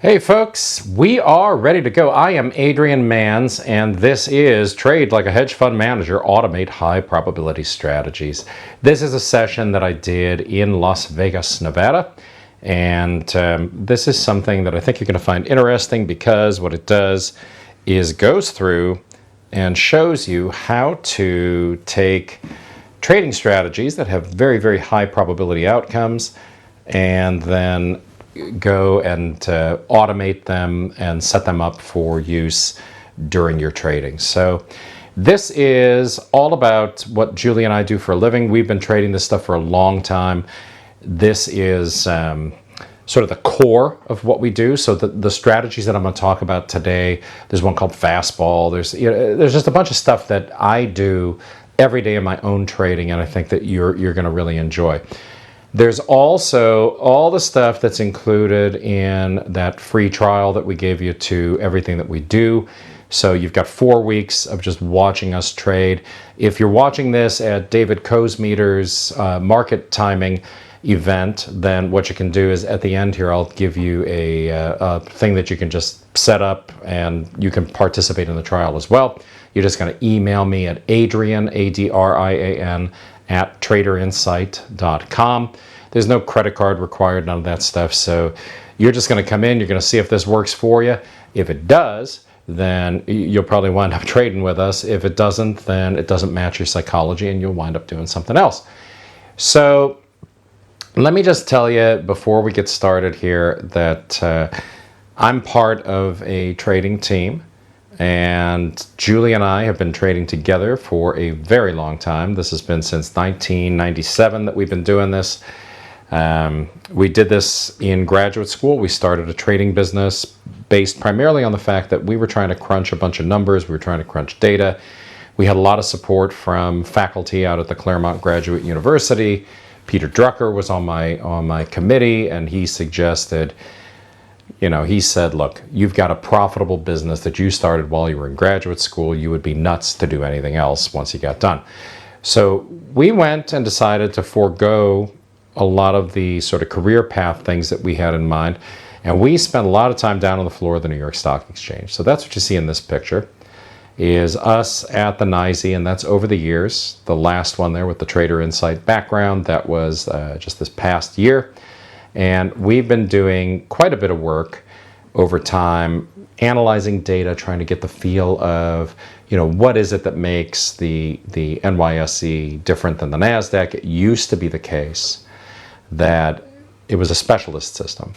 Hey folks, we are ready to go. I am Adrian Manz, and this is Trade Like a Hedge Fund Manager, Automate High Probability Strategies. This is a session that I did in Las Vegas, Nevada, and this is something that I think you're going to find interesting because what it does is goes through and shows you how to take trading strategies that have very, very high probability outcomes and then go and automate them and set them up for use during your trading. So this is all about what Julie and I do for a living. We've been trading this stuff for a long time. This is sort of the core of what we do. So the strategies that I'm going to talk about today, there's one called Fastball. There's just a bunch of stuff that I do every day in my own trading, and I think that you're going to really enjoy. There's also all the stuff that's included in that free trial that we gave you to everything that we do. So you've got 4 weeks of just watching us trade. If you're watching this at David Kosmeter's market timing event, then what you can do is at the end here, I'll give you a thing that you can just set up and you can participate in the trial as well. You're just going to email me at Adrian, Adrian, at TradeOutLoud.com. There's no credit card required, none of that stuff. So you're just going to come in, you're going to see if this works for you. If it does, then you'll probably wind up trading with us. If it doesn't, then it doesn't match your psychology and you'll wind up doing something else. So let me just tell you before we get started here that I'm part of a trading team. And Julie and I have been trading together for a very long time. This has been since 1997 that we've been doing this. We did this in graduate school. We started a trading business based primarily on the fact that we were trying to crunch a bunch of numbers. We were trying to crunch data. We had a lot of support from faculty out at the Claremont Graduate University. Peter Drucker was on my committee, and he suggested, he said, look, you've got a profitable business that you started while you were in graduate school. You would be nuts to do anything else once you got done. So we went and decided to forego a lot of the sort of career path things that we had in mind. And we spent a lot of time down on the floor of the New York Stock Exchange. So that's what you see in this picture, is us at the NYSE, and that's over the years. The last one there with the Trader Insight background, that was just this past year. And we've been doing quite a bit of work over time, analyzing data, trying to get the feel of, what is it that makes the NYSE different than the NASDAQ. It used to be the case that it was a specialist system.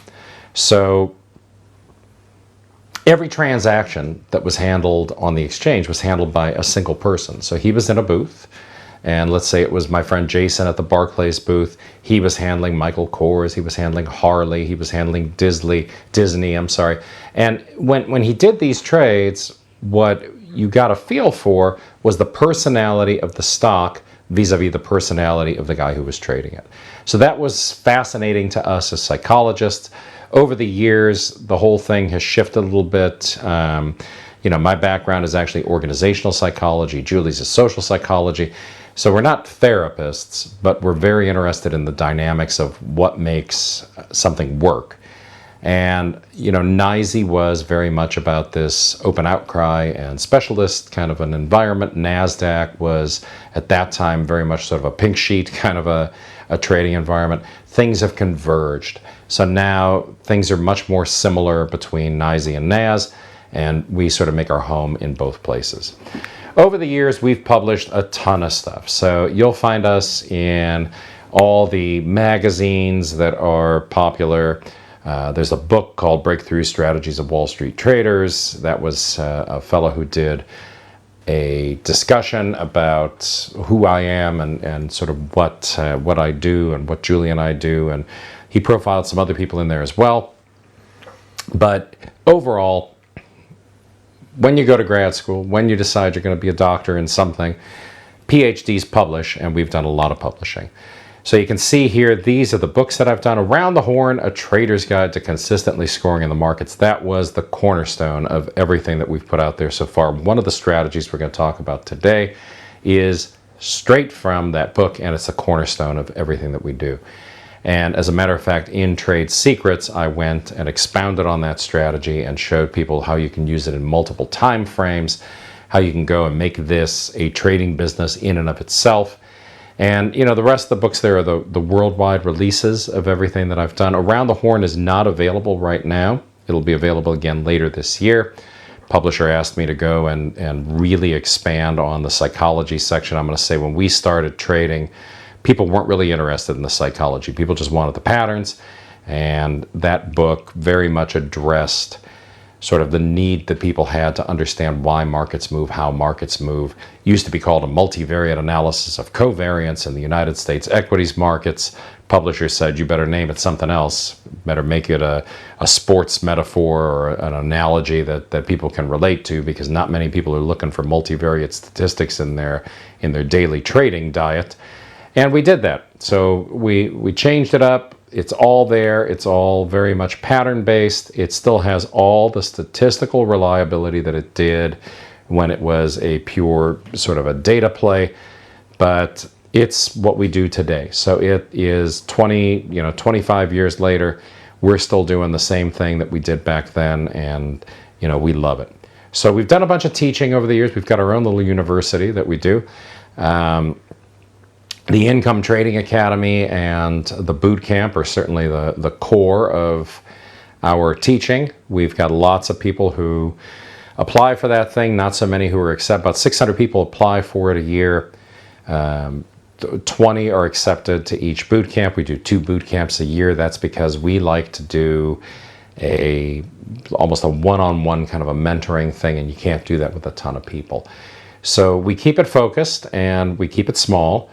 So every transaction that was handled on the exchange was handled by a single person. So he was in a booth. And let's say it was my friend Jason at the Barclays booth. He was handling Michael Kors. He was handling Harley. He was handling Disney. And when he did these trades, what you got a feel for was the personality of the stock vis-a-vis the personality of the guy who was trading it. So that was fascinating to us as psychologists. Over the years, the whole thing has shifted a little bit. My background is actually organizational psychology. Julie's is social psychology. So we're not therapists, but we're very interested in the dynamics of what makes something work. And, NYSE was very much about this open outcry and specialist kind of an environment. NASDAQ was, at that time, very much sort of a pink sheet kind of a trading environment. Things have converged. So now things are much more similar between NYSE and NAS, and we sort of make our home in both places. Over the years, we've published a ton of stuff. So you'll find us in all the magazines that are popular. There's a book called Breakthrough Strategies of Wall Street Traders. That was a fellow who did a discussion about who I am and sort of what I do and what Julie and I do. And he profiled some other people in there as well. But overall, when you go to grad school, when you decide you're going to be a doctor in something, PhDs publish, and we've done a lot of publishing. So you can see here, these are the books that I've done. Around the Horn, A Trader's Guide to Consistently Scoring in the Markets. That was the cornerstone of everything that we've put out there so far. One of the strategies we're going to talk about today is straight from that book, and it's the cornerstone of everything that we do. And as a matter of fact, in Trade Secrets, I went and expounded on that strategy and showed people how you can use it in multiple time frames, how you can go and make this a trading business in and of itself. And, you know, the rest of the books there are the worldwide releases of everything that I've done. Around the Horn is not available right now. It'll be available again later this year. Publisher asked me to go and really expand on the psychology section. I'm going to say when we started trading, people weren't really interested in the psychology. People just wanted the patterns. And that book very much addressed sort of the need that people had to understand why markets move, how markets move. Used to be called a multivariate analysis of covariance in the United States equities markets. Publisher said, you better name it something else. Better make it a sports metaphor or an analogy that people can relate to, because not many people are looking for multivariate statistics in their daily trading diet. And we did that. So we changed it up. It's all there. It's all very much pattern-based. It still has all the statistical reliability that it did when it was a pure sort of a data play, but it's what we do today. So it is 25 years later, we're still doing the same thing that we did back then, and we love it. So we've done a bunch of teaching over the years. We've got our own little university that we do. The Income Trading Academy and the boot camp are certainly the core of our teaching. We've got lots of people who apply for that thing, not so many who are accepted. About 600 people apply for it a year. 20 are accepted to each boot camp. We do 2 boot camps a year. That's because we like to do almost a one-on-one kind of a mentoring thing, and you can't do that with a ton of people. So we keep it focused and we keep it small.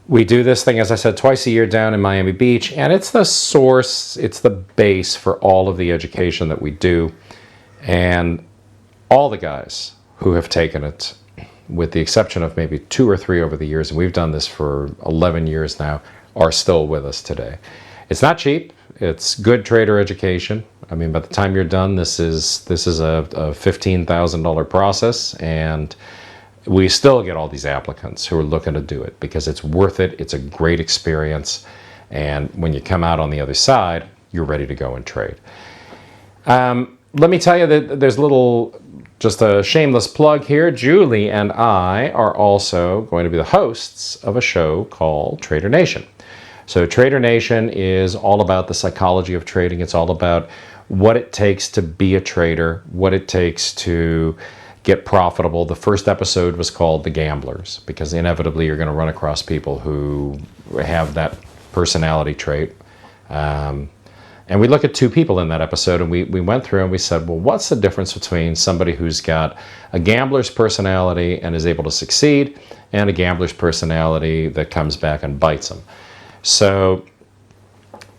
We do this thing, as I said, twice a year down in Miami Beach, and it's the source, it's the base for all of the education that we do. And all the guys who have taken it, with the exception of maybe 2 or 3 over the years, and we've done this for 11 years now, are still with us today. It's not cheap. It's good trader education. I mean, by the time you're done, this is a $15,000 process, and we still get all these applicants who are looking to do it because it's worth it. It's a great experience. And when you come out on the other side, you're ready to go and trade. Let me tell you that there's just a shameless plug here. Julie and I are also going to be the hosts of a show called Trader Nation. So Trader Nation is all about the psychology of trading. It's all about what it takes to be a trader, what it takes to get profitable. The first episode was called The Gamblers, because inevitably you're going to run across people who have that personality trait. And we look at 2 people in that episode, and we went through and we said, well, what's the difference between somebody who's got a gambler's personality and is able to succeed, and a gambler's personality that comes back and bites them? So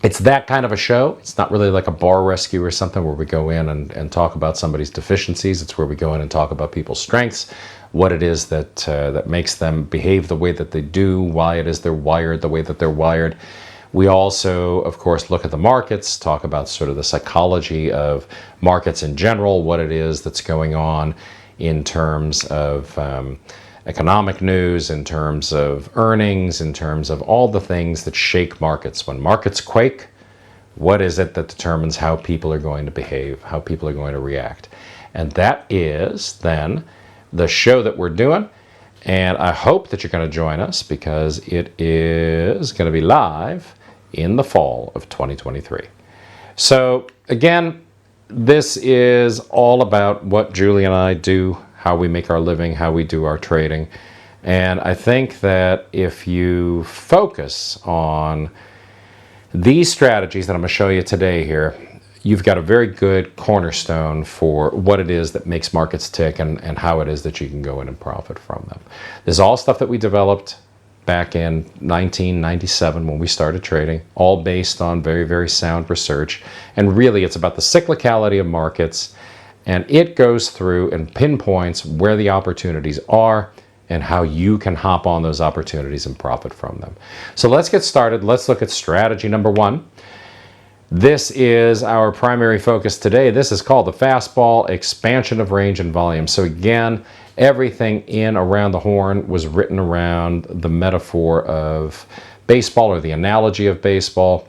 it's that kind of a show. It's not really like a bar rescue or something where we go in and talk about somebody's deficiencies. It's where we go in and talk about people's strengths, what it is that makes them behave the way that they do, why it is they're wired the way that they're wired. We also, of course, look at the markets, talk about sort of the psychology of markets in general, what it is that's going on in terms of economic news, in terms of earnings, in terms of all the things that shake markets. When markets quake, what is it that determines how people are going to behave, how people are going to react? And that is then the show that we're doing. And I hope that you're going to join us, because it is going to be live in the fall of 2023. So again, this is all about what Julie and I do, how we make our living, how we do our trading. And I think that if you focus on these strategies that I'm going to show you today here, you've got a very good cornerstone for what it is that makes markets tick and how it is that you can go in and profit from them. This is all stuff that we developed back in 1997 when we started trading, all based on very, very sound research. And really, it's about the cyclicality of markets, and it goes through and pinpoints where the opportunities are and how you can hop on those opportunities and profit from them. So let's get started. Let's look at strategy number 1. This is our primary focus today. This is called the fastball, expansion of range and volume. So again, everything in Around the Horn was written around the metaphor of baseball or the analogy of baseball.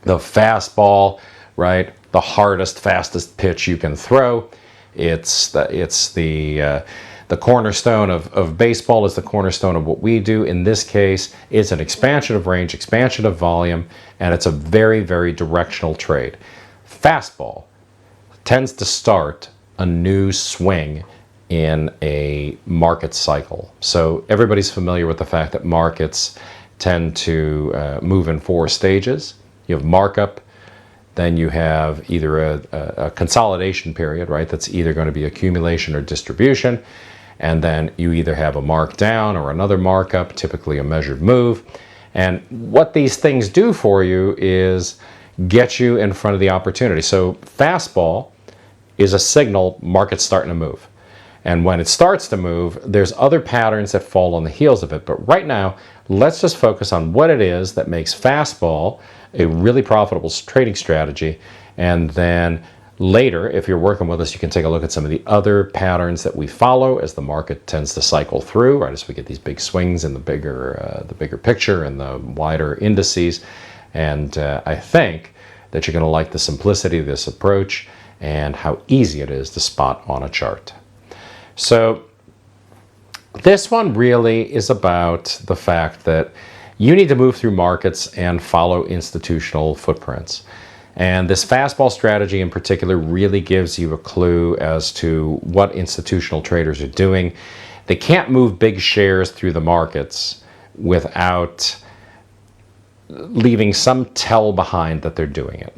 The fastball, right? The hardest, fastest pitch you can throw. It's the cornerstone of baseball, is the cornerstone of what we do. In this case, it's an expansion of range, expansion of volume, and it's a very, very directional trade. Fastball tends to start a new swing in a market cycle. So everybody's familiar with the fact that markets tend to move in 4 stages. You have markup, then you have either a consolidation period, right? That's either going to be accumulation or distribution. And then you either have a markdown or another markup, typically a measured move. And what these things do for you is get you in front of the opportunity. So fastball is a signal market's starting to move. And when it starts to move, there's other patterns that fall on the heels of it. But right now, let's just focus on what it is that makes fastball a really profitable trading strategy. And then later, if you're working with us, you can take a look at some of the other patterns that we follow as the market tends to cycle through, right? As we get these big swings in the bigger picture and the wider indices. And I think that you're going to like the simplicity of this approach and how easy it is to spot on a chart. So this one really is about the fact that you need to move through markets and follow institutional footprints. And this fastball strategy in particular really gives you a clue as to what institutional traders are doing. They can't move big shares through the markets without leaving some tell behind that they're doing it.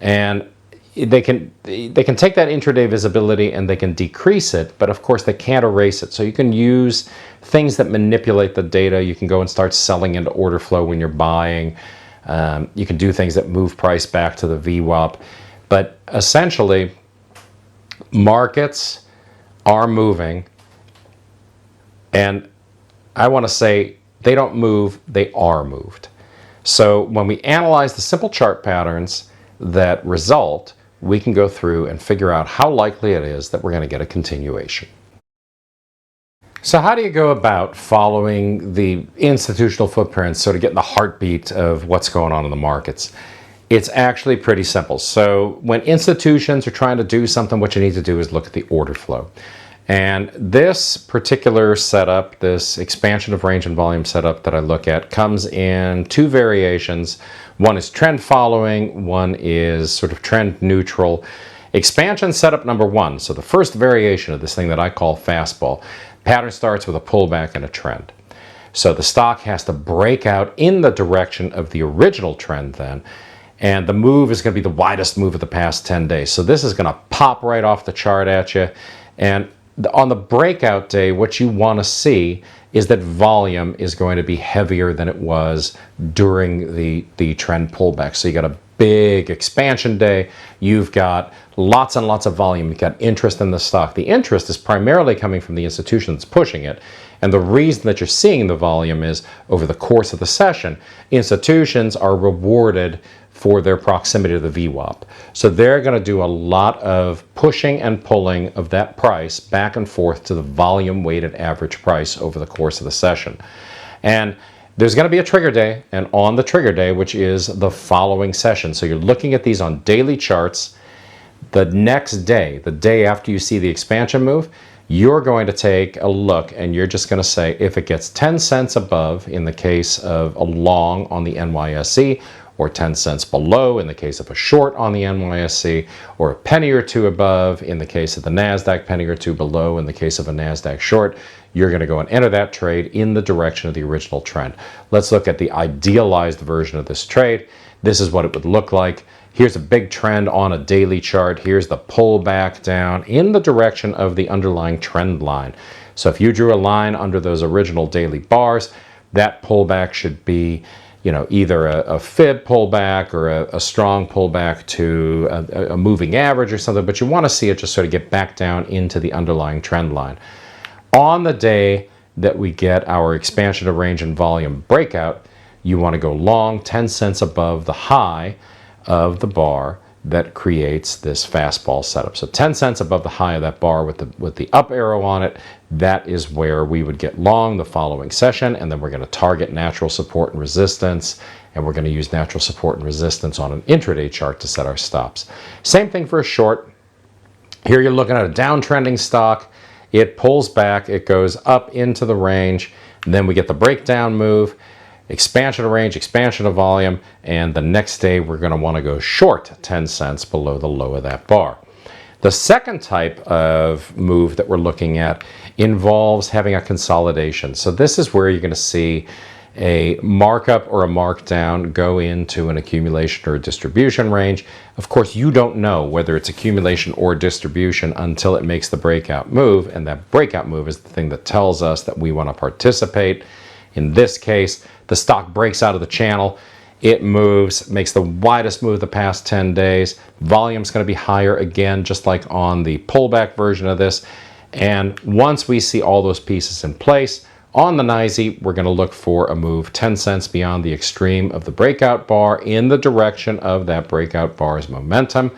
And they can take that intraday visibility and they can decrease it, but of course they can't erase it. So you can use things that manipulate the data. You can go and start selling into order flow when you're buying. You can do things that move price back to the VWAP. But essentially, markets are moving, and I want to say they don't move, they are moved. So when we analyze the simple chart patterns that result, we can go through and figure out how likely it is that we're going to get a continuation. So how do you go about following the institutional footprints, so to get the heartbeat of what's going on in the markets? It's actually pretty simple. So when institutions are trying to do something, what you need to do is look at the order flow. And this particular setup, this expansion of range and volume setup that I look at, comes in 2 variations. One is trend following, one is sort of trend neutral. Expansion setup number 1, so the first variation of this thing that I call fastball, pattern starts with a pullback and a trend. So the stock has to break out in the direction of the original trend then, and the move is going to be the widest move of the past 10 days. So this is going to pop right off the chart at you, and on the breakout day, what you want to see is that volume is going to be heavier than it was during the trend pullback. So you got a big expansion day, you've got lots and lots of volume, you've got interest in the stock. The interest is primarily coming from the institution that's pushing it. And the reason that you're seeing the volume is over the course of the session, institutions are rewarded for their proximity to the VWAP. So they're going to do a lot of pushing and pulling of that price back and forth to the volume weighted average price over the course of the session. And there's going to be a trigger day, and on the trigger day, which is the following session. So you're looking at these on daily charts. The next day, the day after you see the expansion move, you're going to take a look and you're just going to say if it gets 10 cents above in the case of a long on the NYSE, or 10 cents below in the case of a short on the NYSE, or a penny or two above in the case of the NASDAQ, penny or two below in the case of a NASDAQ short, you're going to go and enter that trade in the direction of the original trend. Let's look at the idealized version of this trade. This is what it would look like. Here's a big trend on a daily chart. Here's the pullback down in the direction of the underlying trend line. So if you drew a line under those original daily bars, that pullback should be, either a fib pullback or a strong pullback to a moving average or something, but you want to see it just sort of get back down into the underlying trend line. On the day that we get our expansion of range and volume breakout, you want to go long 10 cents above the high of the bar that creates this fastball setup. So 10 cents above the high of that bar with the up arrow on it, that is where we would get long the following session, and then we're going to target natural support and resistance, and we're going to use natural support and resistance on an intraday chart to set our stops. Same thing for a short. Here you're looking at a downtrending stock. It pulls back, it goes up into the range, and then we get the breakdown move, expansion of range, expansion of volume, and the next day we're going to want to go short 10 cents below the low of that bar. The second type of move that we're looking at involves having a consolidation. So this is where you're going to see a markup or a markdown go into an accumulation or a distribution range. Of course, you don't know whether it's accumulation or distribution until it makes the breakout move, and that breakout move is the thing that tells us that we want to participate. In this case, the stock breaks out of the channel, it moves, makes the widest move the past 10 days. Volume's going to be higher again, just like on the pullback version of this. And once we see all those pieces in place, on the NYSE, we're going to look for a move 10 cents beyond the extreme of the breakout bar in the direction of that breakout bar's momentum.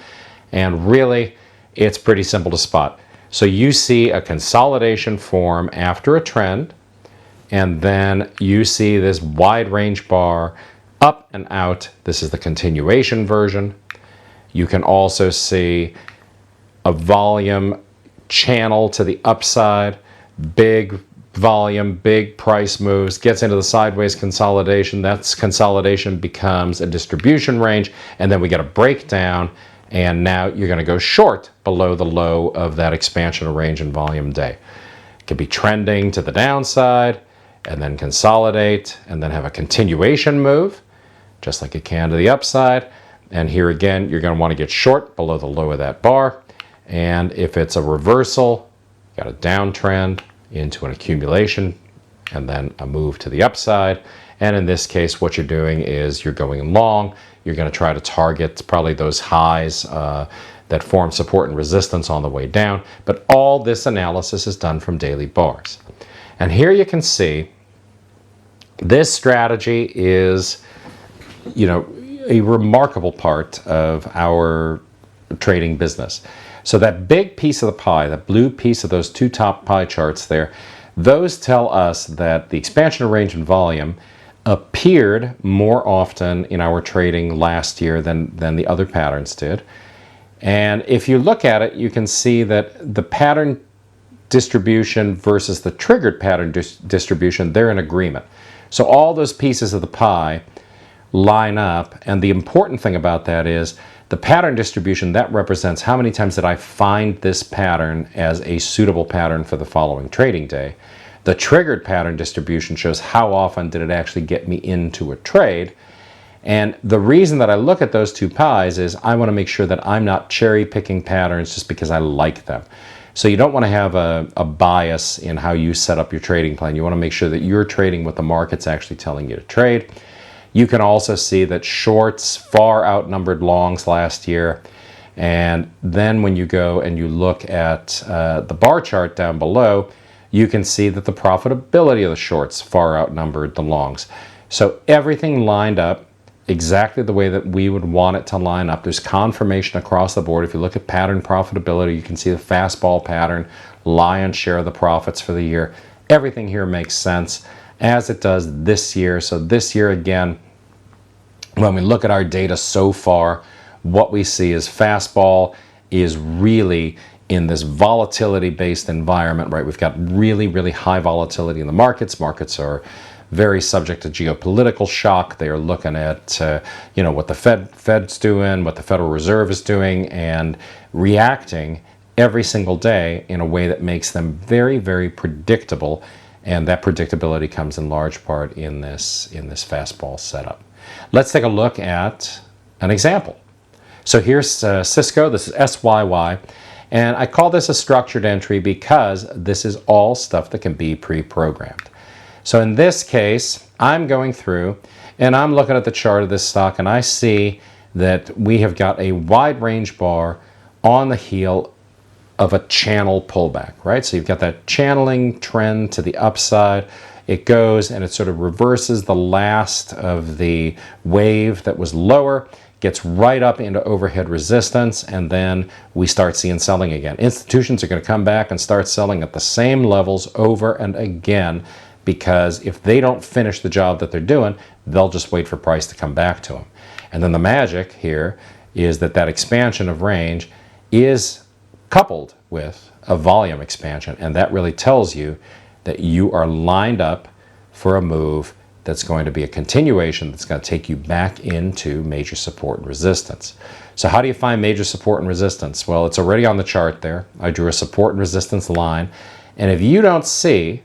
And really, it's pretty simple to spot. So you see a consolidation form after a trend, and then you see this wide range bar up and out. This is the continuation version. You can also see a volume channel to the upside, big volume, big price moves, gets into the sideways consolidation. That consolidation becomes a distribution range, and then we get a breakdown, and now you're going to go short below the low of that expansion of range and volume day. It could be trending to the downside, and then consolidate, and then have a continuation move, just like it can to the upside. And here again, you're going to want to get short below the low of that bar. And if it's a reversal, got a downtrend into an accumulation, and then a move to the upside. And in this case, what you're doing is you're going long. You're going to try to target probably those highs that form support and resistance on the way down. But all this analysis is done from daily bars. And here you can see this strategy is, a remarkable part of our trading business. So that big piece of the pie, that blue piece of those two top pie charts there, those tell us that the expansion of range and volume appeared more often in our trading last year than the other patterns did. And if you look at it, you can see that the pattern distribution versus the triggered pattern distribution, they're in agreement. So all those pieces of the pie line up, and the important thing about that is the pattern distribution, that represents how many times did I find this pattern as a suitable pattern for the following trading day. The triggered pattern distribution shows how often did it actually get me into a trade. And the reason that I look at those two pies is I want to make sure that I'm not cherry picking patterns just because I like them. So you don't want to have a bias in how you set up your trading plan. You want to make sure that you're trading what the market's actually telling you to trade. You can also see that shorts far outnumbered longs last year. And then when you go and you look at the bar chart down below, you can see that the profitability of the shorts far outnumbered the longs. So everything lined up exactly the way that we would want it to line up. There's confirmation across the board. If you look at pattern profitability, you can see the fastball pattern, lion's share of the profits for the year. Everything here makes sense, as it does this year. So this year, again, when we look at our data so far, what we see is fastball is really in this volatility-based environment, right? We've got really, really high volatility in the markets. Markets are very subject to geopolitical shock. They are looking at, what the Fed's doing, what the Federal Reserve is doing, and reacting every single day in a way that makes them very, very predictable. And that predictability comes in large part in this fastball setup. Let's take a look at an example. So here's Cisco. This is SYY. And I call this a structured entry because this is all stuff that can be pre-programmed. So in this case, I'm going through and I'm looking at the chart of this stock, and I see that we have got a wide range bar on the heel of a channel pullback, right? So you've got that channeling trend to the upside. It goes and it sort of reverses the last of the wave that was lower, gets right up into overhead resistance, and then we start seeing selling again. Institutions are going to come back and start selling at the same levels over and again, because if they don't finish the job that they're doing, they'll just wait for price to come back to them. And then the magic here is that that expansion of range is coupled with a volume expansion, and that really tells you that you are lined up for a move that's going to be a continuation that's going to take you back into major support and resistance. So how do you find major support and resistance? Well, it's already on the chart there. I drew a support and resistance line, and if you don't see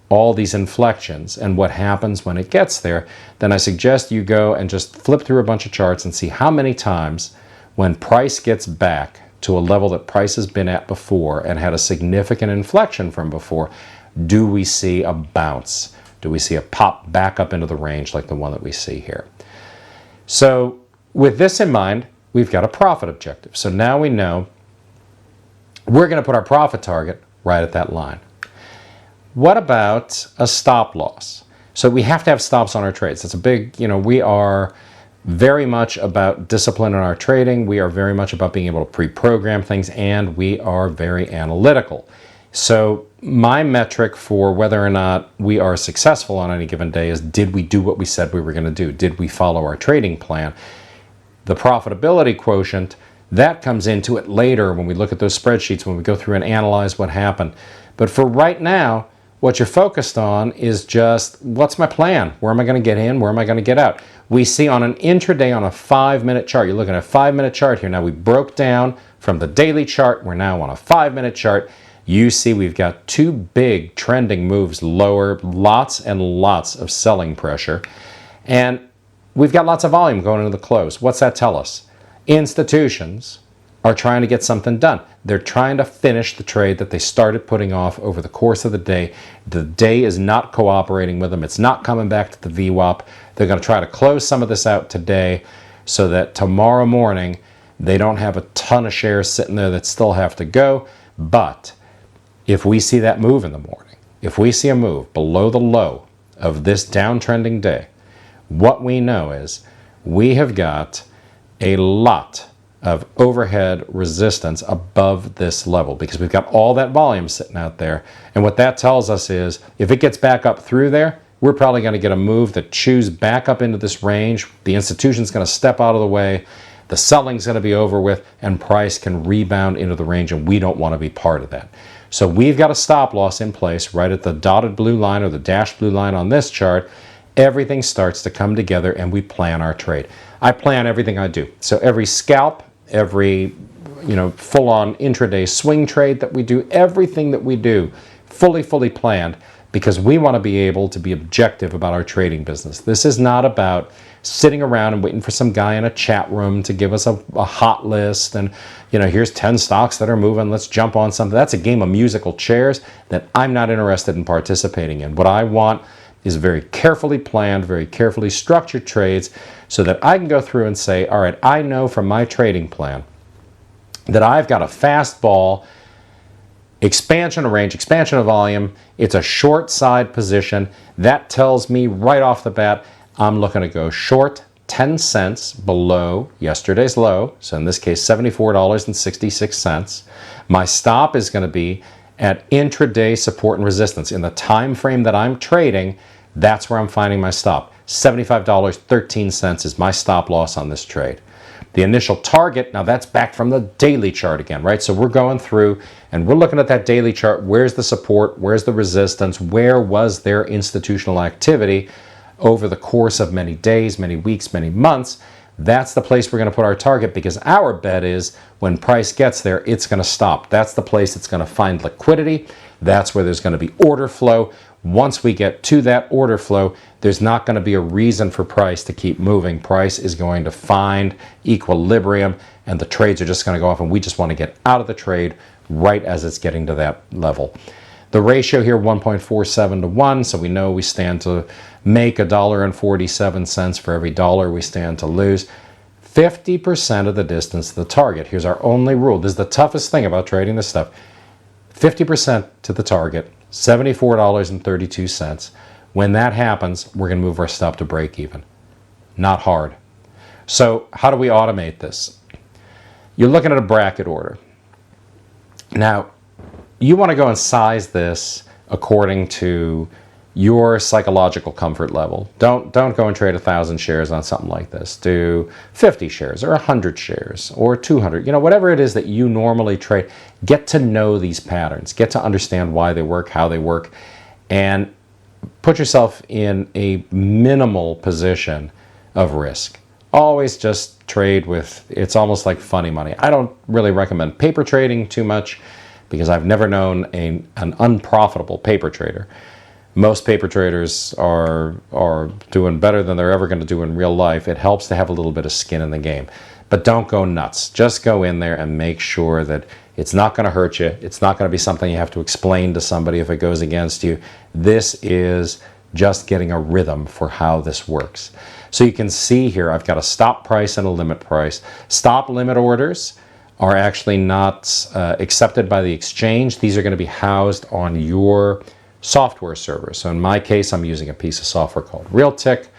all these inflections and what happens when it gets there, then I suggest you go and just flip through a bunch of charts and see how many times when price gets back to a level that price has been at before and had a significant inflection from before, do we see a bounce? Do we see a pop back up into the range like the one that we see here? So with this in mind, we've got a profit objective. So now we know we're going to put our profit target right at that line. What about a stop loss? So we have to have stops on our trades. That's a big, we are very much about discipline in our trading. We are very much about being able to pre-program things, and we are very analytical. So my metric for whether or not we are successful on any given day is, did we do what we said we were going to do? Did we follow our trading plan? The profitability quotient, that comes into it later when we look at those spreadsheets, when we go through and analyze what happened. But for right now, what you're focused on is just, what's my plan? Where am I going to get in? Where am I going to get out? We see on an intraday on a 5-minute chart, you're looking at a 5-minute chart here. Now we broke down from the daily chart. We're now on a 5-minute chart. You see we've got two big trending moves lower, lots and lots of selling pressure. And we've got lots of volume going into the close. What's that tell us? Institutions are trying to get something done. They're trying to finish the trade that they started putting off over the course of the day. The day is not cooperating with them. It's not coming back to the VWAP. They're going to try to close some of this out today so that tomorrow morning they don't have a ton of shares sitting there that still have to go. But if we see that move in the morning, if we see a move below the low of this downtrending day, what we know is we have got a lot of overhead resistance above this level, because we've got all that volume sitting out there. And what that tells us is, if it gets back up through there, we're probably going to get a move that chews back up into this range. The institution's going to step out of the way, the selling's going to be over with, and price can rebound into the range, and we don't want to be part of that. So we've got a stop loss in place right at the dotted blue line or the dashed blue line on this chart. Everything starts to come together and we plan our trade. I plan everything I do. So every scalp, every full-on intraday swing trade that we do, everything that we do, fully planned, because we want to be able to be objective about our trading business. This is not about sitting around and waiting for some guy in a chat room to give us a hot list and, here's 10 stocks that are moving, let's jump on something. That's a game of musical chairs that I'm not interested in participating in. What I want is very carefully planned, very carefully structured trades so that I can go through and say, all right, I know from my trading plan that I've got a fastball, expansion of range, expansion of volume. It's a short side position. That tells me right off the bat, I'm looking to go short 10 cents below yesterday's low. So in this case, $74.66. My stop is going to be at intraday support and resistance. In the time frame that I'm trading, that's where I'm finding my stop. $75.13 is my stop loss on this trade. The initial target, now that's back from the daily chart again, right? So we're going through and we're looking at that daily chart. Where's the support? Where's the resistance? Where was there institutional activity over the course of many days, many weeks, many months? That's the place we're going to put our target, because our bet is when price gets there, it's going to stop. That's the place it's going to find liquidity. That's where there's going to be order flow. Once we get to that order flow, there's not going to be a reason for price to keep moving. Price is going to find equilibrium, and the trades are just going to go off, and we just want to get out of the trade right as it's getting to that level. The ratio here, 1.47 to 1, so we know we stand to make $1.47 for every dollar we stand to lose. 50% of the distance to the target. Here's our only rule. This is the toughest thing about trading this stuff. 50% to the target, $74.32. When that happens, we're going to move our stop to break even. Not hard. So how do we automate this? You're looking at a bracket order. Now, you want to go and size this according to your psychological comfort level. Don't go and trade 1,000 shares on something like this. Do 50 shares or 100 shares or 200. Whatever it is that you normally trade. Get to know these patterns. Get to understand why they work, how they work, and put yourself in a minimal position of risk. Always just trade with, it's almost like funny money. I don't really recommend paper trading too much because I've never known an unprofitable paper trader. Most paper traders are doing better than they're ever going to do in real life. It helps to have a little bit of skin in the game. But don't go nuts. Just go in there and make sure that it's not going to hurt you. It's not going to be something you have to explain to somebody if it goes against you. This is just getting a rhythm for how this works. So you can see here I've got a stop price and a limit price. Stop limit orders are actually not accepted by the exchange. These are going to be housed on your software server. So in my case, I'm using a piece of software called Realtick.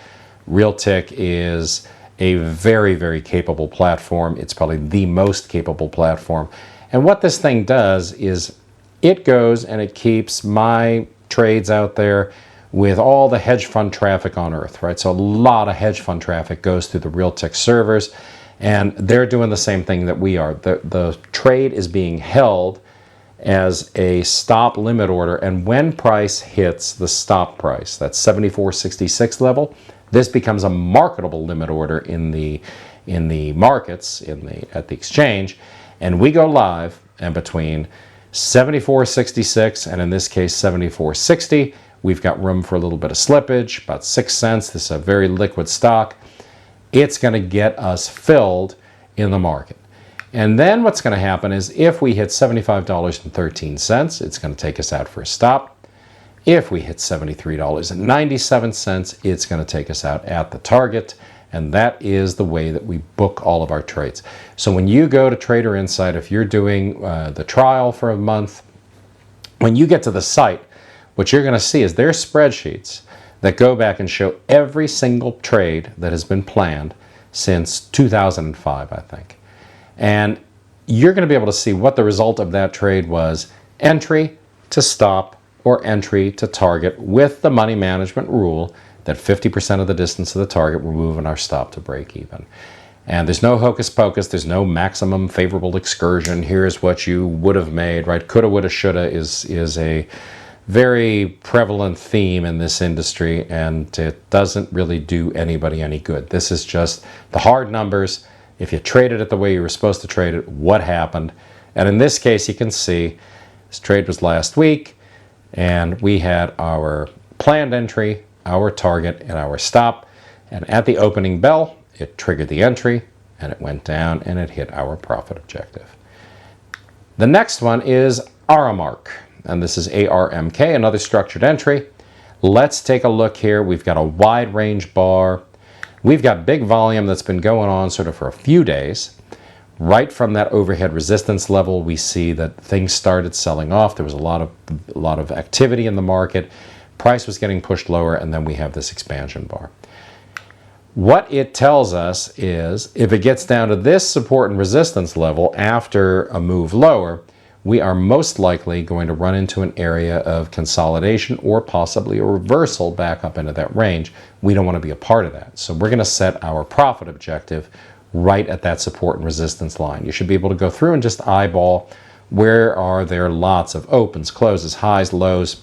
Realtick is a very, very capable platform. It's probably the most capable platform. And what this thing does is it goes and it keeps my trades out there with all the hedge fund traffic on earth, right? So a lot of hedge fund traffic goes through the Realtick servers, and they're doing the same thing that we are. The trade is being held as a stop limit order, and when price hits the stop price, that 74.66 level, this becomes a marketable limit order in the markets at the exchange, and we go live, and between 74.66 and in this case 74.60, we've got room for a little bit of slippage, about 6 cents. This is a very liquid stock. It's going to get us filled in the market. And then what's going to happen is if we hit $75.13, it's going to take us out for a stop. If we hit $73.97, it's going to take us out at the target. And that is the way that we book all of our trades. So when you go to Trader Insight, if you're doing the trial for a month, when you get to the site, what you're going to see is there's spreadsheets that go back and show every single trade that has been planned since 2005, I think. And you're going to be able to see what the result of that trade was, entry to stop or entry to target, with the money management rule that 50% of the distance of the target, we're moving our stop to break even. And there's no hocus pocus, there's no maximum favorable excursion, here's what you would have made, right? Coulda, woulda, shoulda is a very prevalent theme in this industry, and it doesn't really do anybody any good. This is just the hard numbers. If you traded it the way you were supposed to trade it, what happened? And in this case, you can see this trade was last week, and we had our planned entry, our target, and our stop. And at the opening bell, it triggered the entry, and it went down, and it hit our profit objective. The next one is Aramark, and this is ARMK, another structured entry. Let's take a look here. We've got a wide range bar. We've got big volume that's been going on sort of for a few days. Right from that overhead resistance level, we see that things started selling off. There was a lot of activity in the market. Price was getting pushed lower, and then we have this expansion bar. What it tells us is if it gets down to this support and resistance level after a move lower, we are most likely going to run into an area of consolidation or possibly a reversal back up into that range. We don't want to be a part of that. So we're going to set our profit objective right at that support and resistance line. You should be able to go through and just eyeball where are there lots of opens, closes, highs, lows,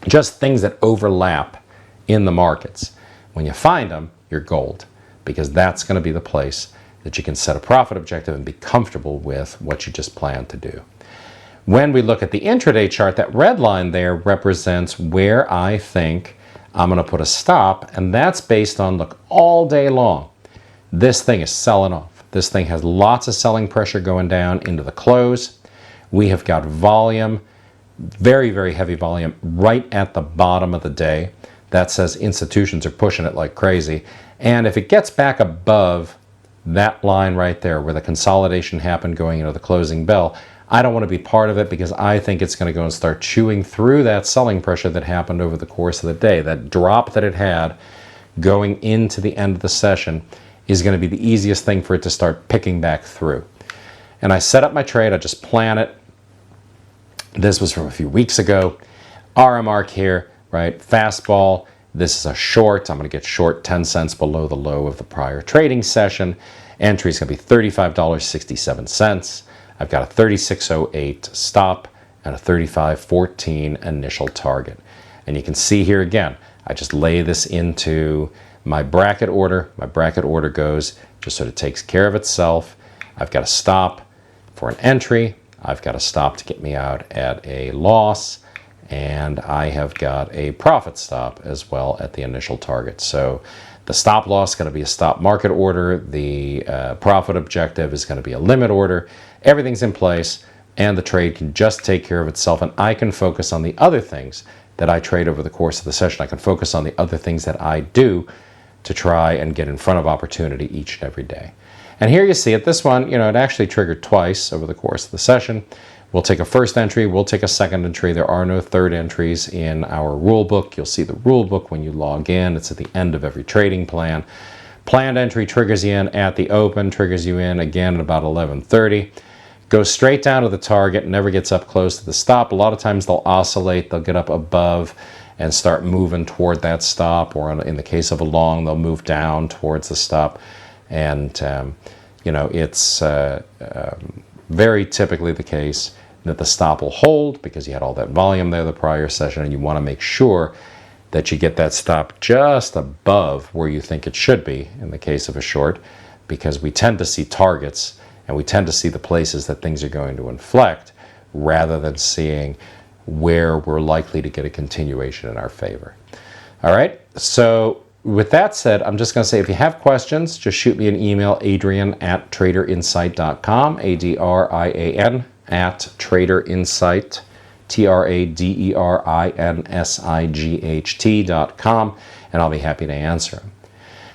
just things that overlap in the markets. When you find them, you're gold, because that's going to be the place that you can set a profit objective and be comfortable with what you just planned to do. When we look at the intraday chart, that red line there represents where I think I'm going to put a stop, and that's based on, look, all day long, this thing is selling off. This thing has lots of selling pressure going down into the close. We have got volume, very, very heavy volume right at the bottom of the day. That says institutions are pushing it like crazy. And if it gets back above that line right there where the consolidation happened going into the closing bell, I don't want to be part of it, because I think it's going to go and start chewing through that selling pressure that happened over the course of the day. That drop that it had going into the end of the session is going to be the easiest thing for it to start picking back through. And I set up my trade, I just plan it. This was from a few weeks ago. Aramark here, right? Fastball. This is a short. I'm going to get short 10 cents below the low of the prior trading session. Entry is going to be $35.67. I've got a 36.08 stop and a 35.14 initial target. And you can see here again, I just lay this into my bracket order. My bracket order goes, just sort of takes care of itself. I've got a stop for an entry. I've got a stop to get me out at a loss. And I have got a profit stop as well at the initial target. So the stop loss is going to be a stop market order. The profit objective is going to be a limit order. Everything's in place, and the trade can just take care of itself, and I can focus on the other things that I trade over the course of the session. I can focus on the other things that I do to try and get in front of opportunity each and every day. And here you see it. This one, it actually triggered twice over the course of the session. We'll take a first entry, we'll take a second entry. There are no third entries in our rule book. You'll see the rule book when you log in. It's at the end of every trading plan. Planned entry triggers you in at the open, triggers you in again at about 11:30. Goes straight down to the target, never gets up close to the stop. A lot of times they'll oscillate, they'll get up above and start moving toward that stop, or in the case of a long, they'll move down towards the stop. And, it's very typically the case that the stop will hold because you had all that volume there the prior session, and you want to make sure that you get that stop just above where you think it should be in the case of a short, because we tend to see targets and we tend to see the places that things are going to inflect rather than seeing where we're likely to get a continuation in our favor. All right, so with that said, I'm just going to say if you have questions, just shoot me an email, adrian@TradeOutLoud ADRIAN @TradeOutLoud, TradeInsight.com, and I'll be happy to answer them.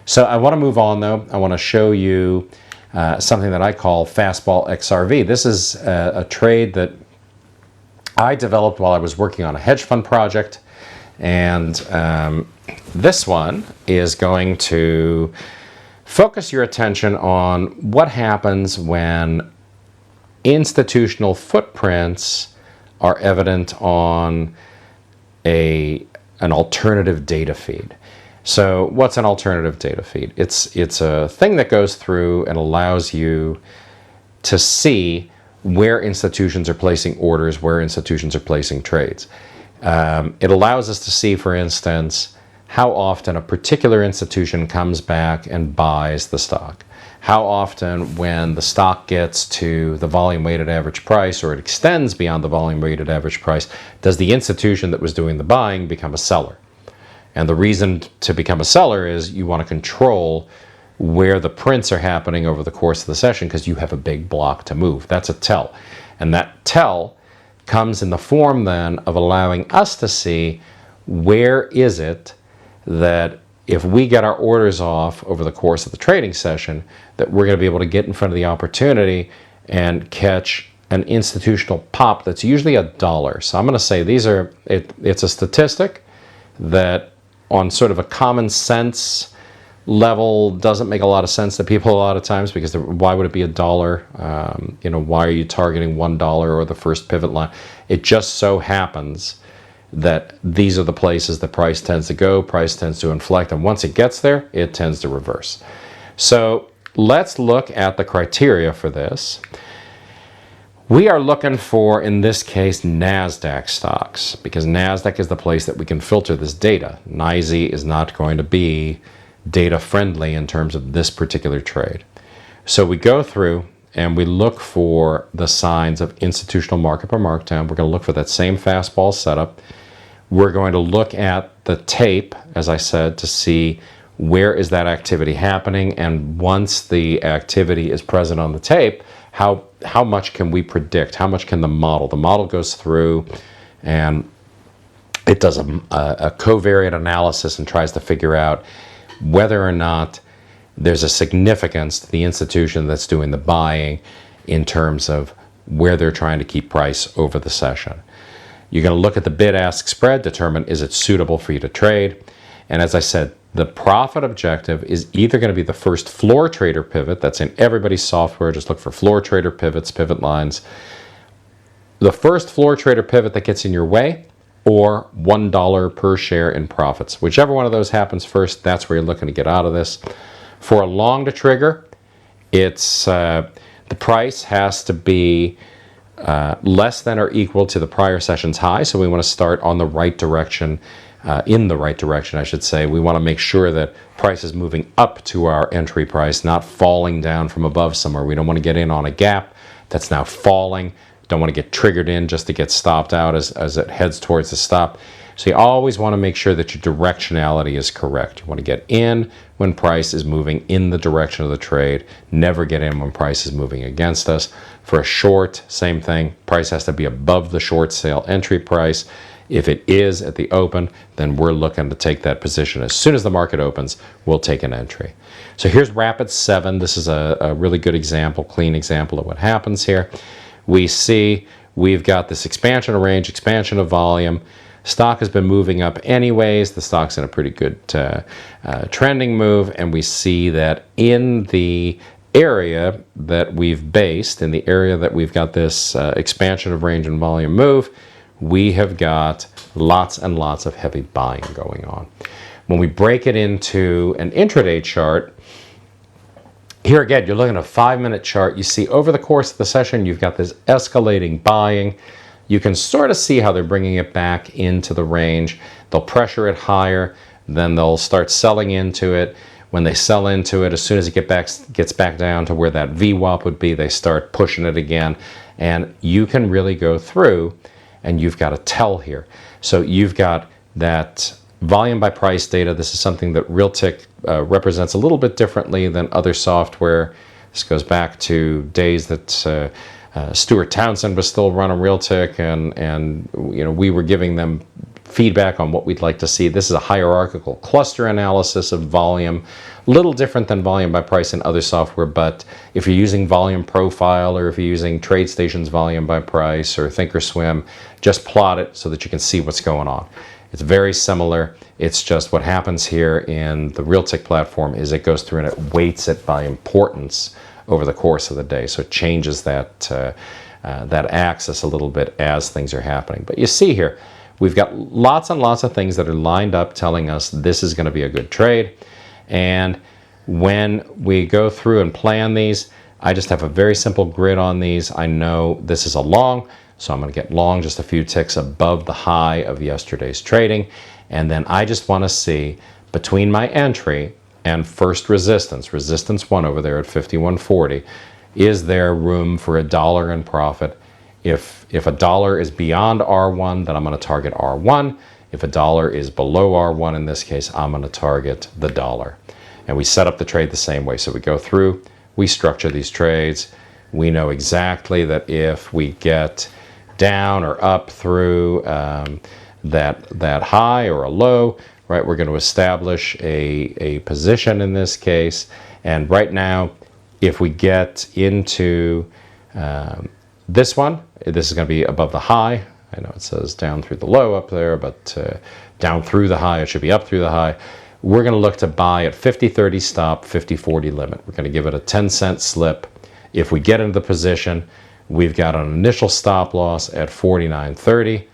So I want to move on though. I want to show you something that I call Fastball XRV. This is a trade that I developed while I was working on a hedge fund project, and this one is going to focus your attention on what happens when institutional footprints are evident on an alternative data feed. So what's an alternative data feed? It's a thing that goes through and allows you to see where institutions are placing orders, where institutions are placing trades. It allows us to see, for instance, how often a particular institution comes back and buys the stock. How often when the stock gets to the volume weighted average price, or it extends beyond the volume weighted average price, does the institution that was doing the buying become a seller? And the reason to become a seller is you want to control where the prints are happening over the course of the session because you have a big block to move. That's a tell. And that tell comes in the form then of allowing us to see where is it that if we get our orders off over the course of the trading session, that we're going to be able to get in front of the opportunity and catch an institutional pop that's usually $1. So I'm going to say it's a statistic that on sort of a common sense level doesn't make a lot of sense to people a lot of times, because why would it be $1? Why are you targeting $1 or the first pivot line? It just so happens that these are the places that price tends to go, price tends to inflect, and once it gets there, it tends to reverse. So let's look at the criteria for this. We are looking for, in this case, NASDAQ stocks, because NASDAQ is the place that we can filter this data. NYSE is not going to be data friendly in terms of this particular trade. So we go through and we look for the signs of institutional markup or markdown. We're going to look for that same fastball setup. We're going to look at the tape, as I said, to see where is that activity happening, and once the activity is present on the tape, how much can we predict? How much can the model goes through and it does a covariate analysis and tries to figure out whether or not there's a significance to the institution that's doing the buying in terms of where they're trying to keep price over the session. You're going to look at the bid-ask spread, determine is it suitable for you to trade. And as I said, The profit objective is either going to be the first floor trader pivot, that's in everybody's software, just look for floor trader pivots, pivot lines. The first floor trader pivot that gets in your way, or $1 per share in profits. Whichever one of those happens first, that's where you're looking to get out of this. For a long to trigger, it's the price has to be less than or equal to the prior session's high, so we want to start on the right direction, in the right direction, I should say. We want to make sure that price is moving up to our entry price, not falling down from above somewhere. We don't want to get in on a gap that's now falling. Don't want to get triggered in just to get stopped out as it heads towards the stop. So you always want to make sure that your directionality is correct. You want to get in when price is moving in the direction of the trade. Never get in when price is moving against us. For a short, same thing. Price has to be above the short sale entry price. If it is at the open, then we're looking to take that position. As soon as the market opens, we'll take an entry. So here's Rapid 7. This is a really good example, clean example of what happens here. We see we've got this expansion of range, expansion of volume. Stock has been moving up anyways. The stock's in a pretty good trending move, and we see that in the area that we've based, in the area that we've got this expansion of range and volume move, we have got lots and lots of heavy buying going on. When we break it into an intraday chart, here again, you're looking at a 5-minute chart. You see over the course of the session, you've got this escalating buying. You can sort of see how they're bringing it back into the range. They'll pressure it higher, then they'll start selling into it. When they sell into it, as soon as it gets back down to where that VWAP would be, they start pushing it again. And you can really go through, and you've got a tell here. So you've got that volume by price data. This is something that Realtik represents a little bit differently than other software. This goes back to days that Stuart Townsend was still running Realtik, and you know, we were giving them feedback on what we'd like to see. This is a hierarchical cluster analysis of volume, a little different than volume by price in other software, but if you're using Volume Profile, or if you're using TradeStation's volume by price, or Thinkorswim, just plot it so that you can see what's going on. It's very similar. It's just what happens here in the Realtik platform is it goes through and it weights it by importance over the course of the day. So it changes that, that axis a little bit as things are happening. But you see here, we've got lots and lots of things that are lined up telling us this is going to be a good trade. And when we go through and plan these, I just have a very simple grid on these. I know this is a long, so I'm going to get long just a few ticks above the high of yesterday's trading. And then I just want to see between my entry and first resistance, resistance 1 over there at 51.40, is there room for $1 in profit? If $1 is beyond R1, then I'm going to target R1. If $1 is below R1 in this case, I'm going to target the $1. And we set up the trade the same way. So we go through, we structure these trades. We know exactly that if we get down or up through that high or a low, right, we're going to establish a position in this case. And right now, if we get into this one, this is going to be above the high. I know it says down through the low up there, but down through the high, it should be up through the high. We're going to look to buy at 50-30 stop, 50-40 limit. We're going to give it a 10-cent slip. If we get into the position, we've got an initial stop loss at 49.30.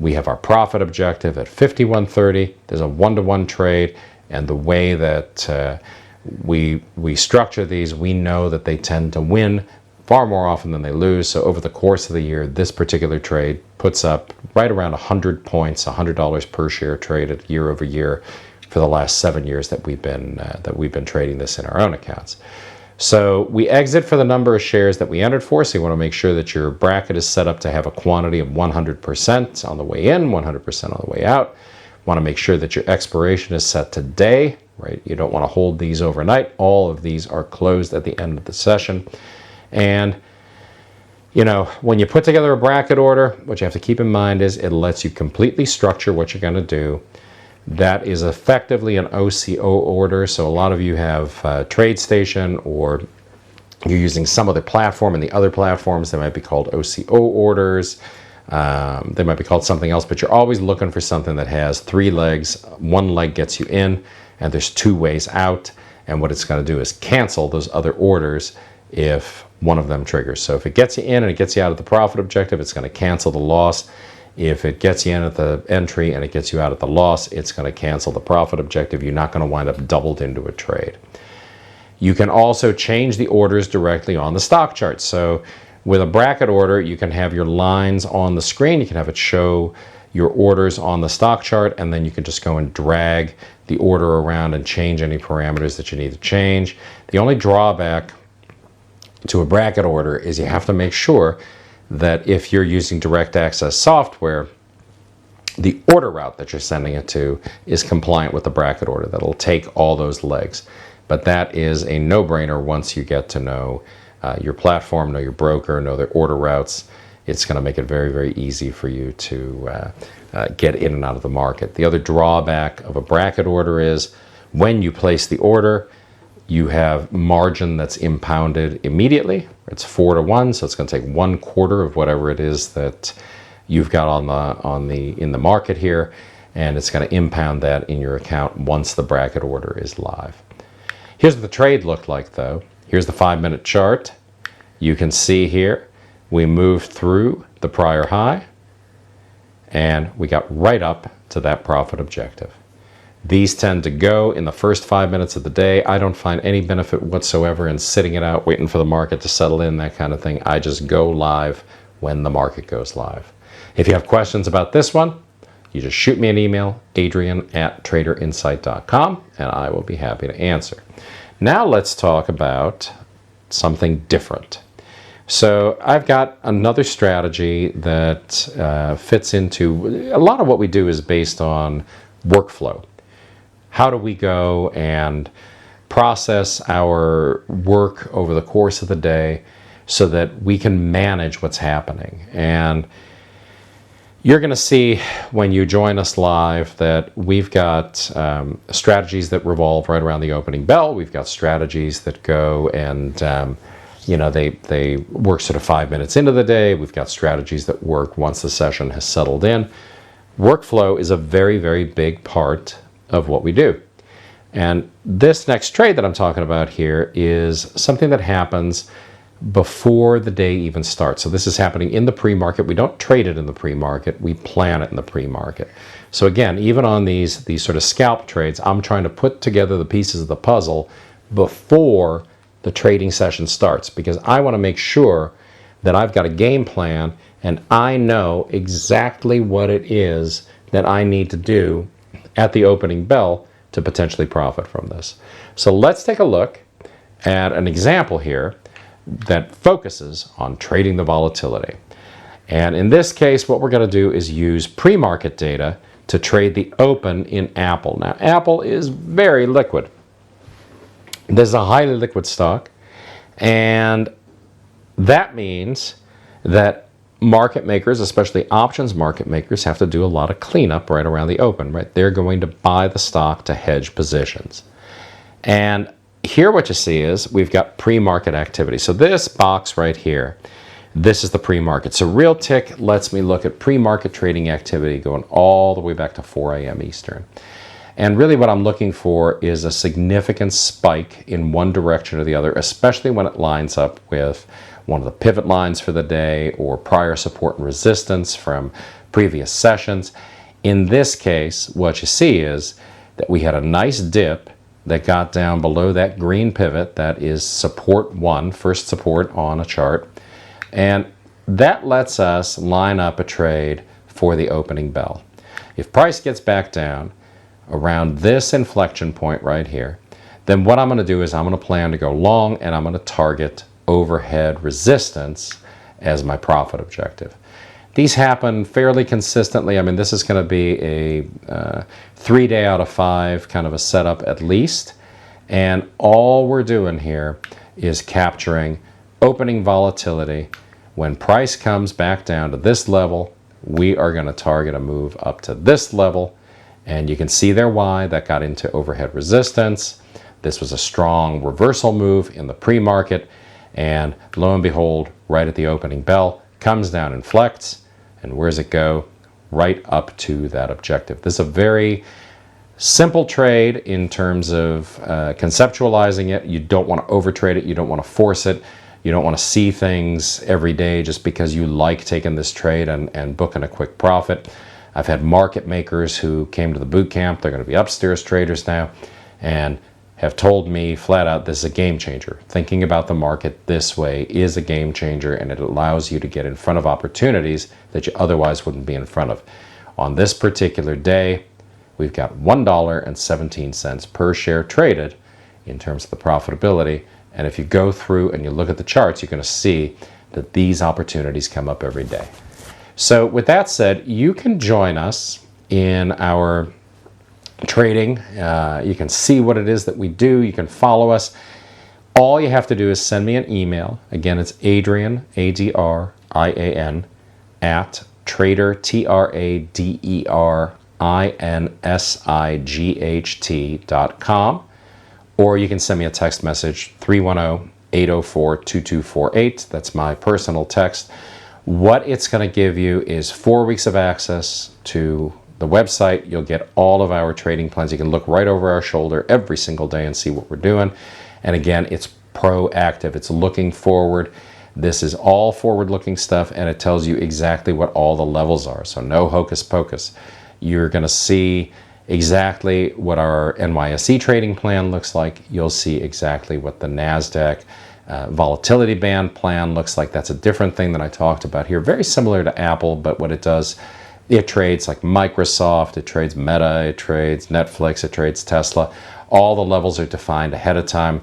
We have our profit objective at 51.30. There's a 1-to-1 trade, and the way that we structure these, we know that they tend to win far more often than they lose. So over the course of the year, this particular trade puts up right around 100 points, $100 per share traded year over year for the last 7 years that we've been trading this in our own accounts. So we exit for the number of shares that we entered for. So you want to make sure that your bracket is set up to have a quantity of 100% on the way in, 100% on the way out. Want to make sure that your expiration is set today, right? You don't want to hold these overnight. All of these are closed at the end of the session. And you know, when you put together a bracket order, what you have to keep in mind is it lets you completely structure what you're going to do. That is effectively an OCO order. So a lot of you have TradeStation, or you're using some other platform, and the other platforms, they might be called OCO orders. They might be called something else, but you're always looking for something that has 3 legs. One leg gets you in, and there's 2 ways out, and what it's going to do is cancel those other orders if one of them triggers. So if it gets you in and it gets you out of the profit objective, it's going to cancel the loss. If it gets you in at the entry and it gets you out at the loss, it's going to cancel the profit objective. You're not going to wind up doubled into a trade. You can also change the orders directly on the stock chart. So with a bracket order, you can have your lines on the screen. You can have it show your orders on the stock chart, and then you can just go and drag the order around and change any parameters that you need to change. The only drawback to a bracket order is you have to make sure that if you're using direct access software, the order route that you're sending it to is compliant with the bracket order. That'll take all those legs. But that is a no-brainer once you get to know your platform, know your broker, know their order routes. It's going to make it very, very easy for you to get in and out of the market. The other drawback of a bracket order is when you place the order, you have margin that's impounded immediately. It's 4-to-1, so it's going to take 1/4 of whatever it is that you've got in the market here, and it's going to impound that in your account once the bracket order is live. Here's what the trade looked like, though. Here's the 5-minute chart. You can see here we moved through the prior high, and we got right up to that profit objective. These tend to go in the first 5 minutes of the day. I don't find any benefit whatsoever in sitting it out, waiting for the market to settle in, that kind of thing. I just go live when the market goes live. If you have questions about this one, you just shoot me an email, adrian@traderinsight.com, and I will be happy to answer. Now let's talk about something different. So I've got another strategy that fits into a lot of what we do is based on workflow. How do we go and process our work over the course of the day so that we can manage what's happening? And you're going to see when you join us live that we've got strategies that revolve right around the opening bell. We've got strategies that go and they work sort of 5 minutes into the day. We've got strategies that work once the session has settled in. Workflow is a very, very big part of what we do. And this next trade that I'm talking about here is something that happens before the day even starts. So this is happening in the pre-market. We don't trade it in the pre-market. We plan it in the pre-market. So again, even on these sort of scalp trades, I'm trying to put together the pieces of the puzzle before the trading session starts, because I want to make sure that I've got a game plan and I know exactly what it is that I need to do at the opening bell to potentially profit from this. So let's take a look at an example here that focuses on trading the volatility. And in this case, what we're going to do is use pre-market data to trade the open in Apple. Now, Apple is very liquid. This is a highly liquid stock, and that means that market makers, especially options market makers, have to do a lot of cleanup right around the open, right? They're going to buy the stock to hedge positions. And here what you see is we've got pre-market activity. So this box right here, this is the pre-market. So Real Tick lets me look at pre-market trading activity going all the way back to 4 a.m. Eastern. And really what I'm looking for is a significant spike in one direction or the other, especially when it lines up with one of the pivot lines for the day or prior support and resistance from previous sessions. In this case, what you see is that we had a nice dip that got down below that green pivot. That is support 1, first support on a chart. And that lets us line up a trade for the opening bell. If price gets back down around this inflection point right here, then what I'm going to do is I'm going to plan to go long, and I'm going to target overhead resistance as my profit objective. These happen fairly consistently. I mean, this is going to be a 3 day out of 5 kind of a setup at least. And all we're doing here is capturing opening volatility. When price comes back down to this level, we are going to target a move up to this level. And you can see there why that got into overhead resistance. This was a strong reversal move in the pre-market. And lo and behold, right at the opening bell, comes down, inflects, and where does it go? Right up to that objective. This is a very Simple trade in terms of conceptualizing it. You don't want to overtrade it. You don't want to force it. You don't want to see things every day just because you like taking this trade and booking a quick profit. I've had market makers who came to the boot camp. They're going to be upstairs traders now and have told me flat out this is a game changer. Thinking about the market this way is a game changer, and it allows you to get in front of opportunities that you otherwise wouldn't be in front of. On this particular day, we've got $1.17 per share traded in terms of the profitability. And if you go through and you look at the charts, you're going to see that these opportunities come up every day. So with that said, you can join us in our trading. You can see what it is that we do. You can follow us. All you have to do is send me an email. Again, it's Adrian, ADRIAN, at trader, TraderInsight.com. Or you can send me a text message, 310-804-2248. That's my personal text. What it's going to give you is 4 weeks of access to the website. You'll get all of our trading plans. You can look right over our shoulder every single day and see what we're doing. And again, it's proactive. It's looking forward. This is all forward-looking stuff, and it tells you exactly what all the levels are. So no hocus pocus. You're going to see exactly what our NYSE trading plan looks like. You'll see exactly what the NASDAQ volatility band plan looks like. That's a different thing that I talked about here. Very similar to Apple, but what it does, it trades like Microsoft, it trades Meta, it trades Netflix, it trades Tesla. All the levels are defined ahead of time.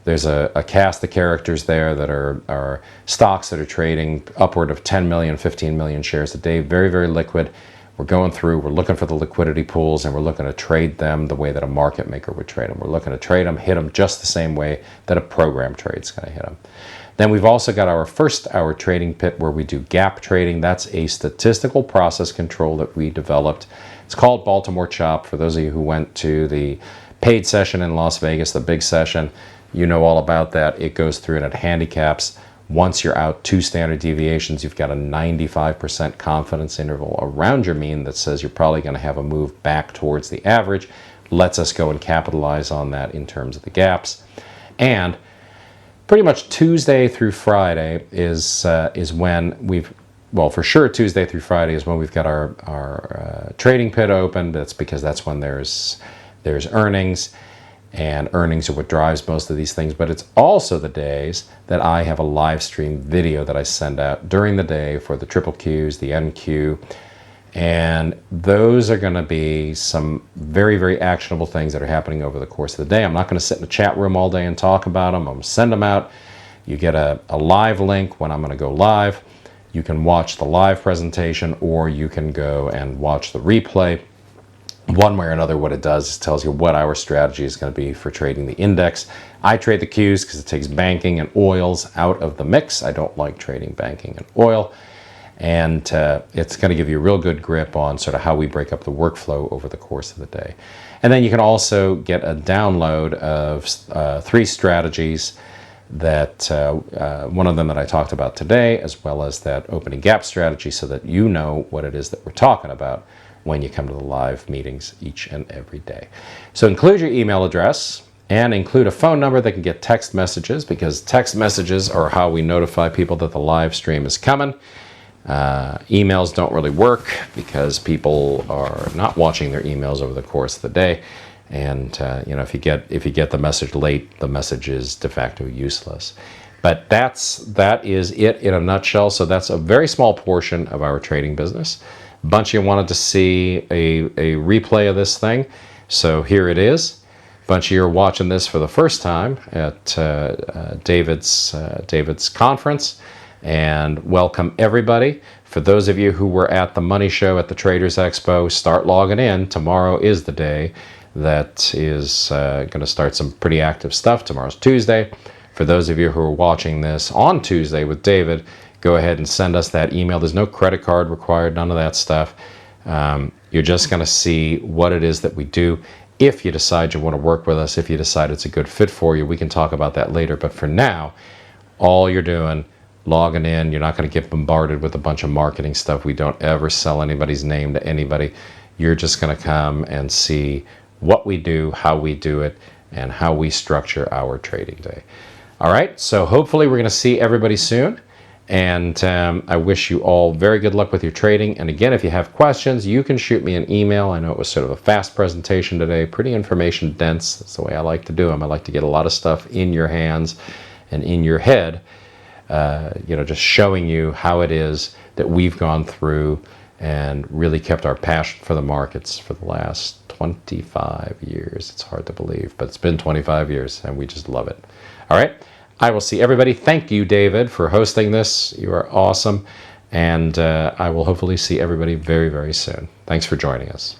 There's a cast of characters there that are stocks that are trading upward of 10 million, 15 million shares a day. Very, very liquid. We're going through, we're looking for the liquidity pools, and we're looking to trade them the way that a market maker would trade them. We're looking to trade them, hit them just the same way that a program trade's going to hit them. Then we've also got our first hour trading pit where we do gap trading. That's a statistical process control that we developed. It's called Baltimore Chop. For those of you who went to the paid session in Las Vegas, the big session, you know all about that. It goes through and it handicaps. Once you're out 2 standard deviations, you've got a 95% confidence interval around your mean that says you're probably going to have a move back towards the average. Lets us go and capitalize on that in terms of the gaps. And pretty much Tuesday through Friday is when we've, well, for sure Tuesday through Friday is when we've got our trading pit open. That's because that's when there's earnings. And earnings are what drives most of these things, but it's also the days that I have a live stream video that I send out during the day for the triple Qs, the NQ, and those are going to be some very, very actionable things that are happening over the course of the day. I'm not going to sit in the chat room all day and talk about them. I'm going to send them out. You get a live link when I'm going to go live. You can watch the live presentation, or you can go and watch the replay. One way or another, what it does is tells you what our strategy is going to be for trading the index. I trade the Qs because it takes banking and oils out of the mix. I don't like trading banking and oil. And it's going to give you a real good grip on sort of how we break up the workflow over the course of the day. And then you can also get a download of 3 strategies that one of them that I talked about today, as well as that opening gap strategy, so that you know what it is that we're talking about when you come to the live meetings each and every day. So include your email address and include a phone number that can get text messages, because text messages are how we notify people that the live stream is coming. Emails don't really work because people are not watching their emails over the course of the day. And if you get the message late, the message is de facto useless. But that is it in a nutshell. So that's a very small portion of our trading business. A bunch of you wanted to see a replay of this thing, so here it is. A bunch of you are watching this for the first time at David's conference, and welcome everybody. For those of you who were at the Money Show at the Traders Expo, start logging in. Tomorrow is the day that is going to start some pretty active stuff. Tomorrow's Tuesday. For those of you who are watching this on Tuesday with David, go ahead and send us that email. There's no credit card required, none of that stuff. You're just going to see what it is that we do. If you decide you want to work with us, if you decide it's a good fit for you, we can talk about that later. But for now, all you're doing, logging in, you're not going to get bombarded with a bunch of marketing stuff. We don't ever sell anybody's name to anybody. You're just going to come and see what we do, how we do it, and how we structure our trading day. All right, so hopefully we're going to see everybody soon. And I wish you all very good luck with your trading. And again, if you have questions, you can shoot me an email. I know it was sort of a fast presentation today, pretty information dense. That's the way I like to do them. I like to get a lot of stuff in your hands and in your head, just showing you how it is that we've gone through and really kept our passion for the markets for the last 25 years. It's hard to believe, but it's been 25 years and we just love it. All right. I will see everybody. Thank you, David, for hosting this. You are awesome. And I will hopefully see everybody very, very soon. Thanks for joining us.